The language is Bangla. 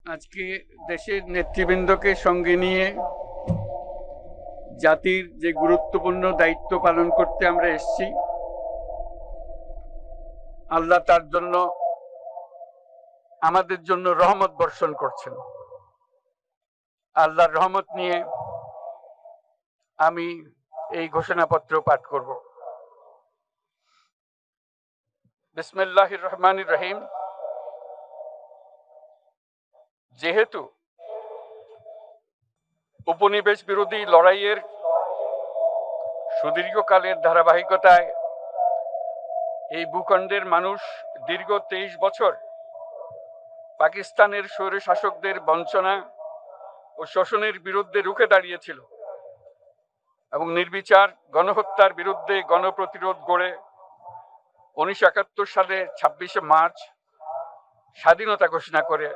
আজকে দেশের নেতৃবৃন্দকে সঙ্গে নিয়ে জাতির যে গুরুত্বপূর্ণ দায়িত্ব পালন করতে আমরা এসেছি, আল্লাহ তার জন্য আমাদের জন্য রহমত বর্ষণ করছেন। আল্লাহর রহমত নিয়ে আমি এই ঘোষণাপত্র পাঠ করব। বিসমিল্লাহির রহমানির রহিম। যেহেতু উপনিবেশ বিরোধী লড়াইয়ের সুদীর্ঘকালের ধারাবাহিকতায় এই ভূখণ্ডের মানুষ দীর্ঘ 23 বছর পাকিস্তানের স্বৈরশাসকদের বঞ্চনা ও শোষণের বিরুদ্ধে রুখে দাঁড়িয়েছিল এবং নির্বিচার গণহত্যার বিরুদ্ধে গণপ্রতিরোধ গড়ে 1971 সালে 26শে মার্চ স্বাধীনতা ঘোষণা করে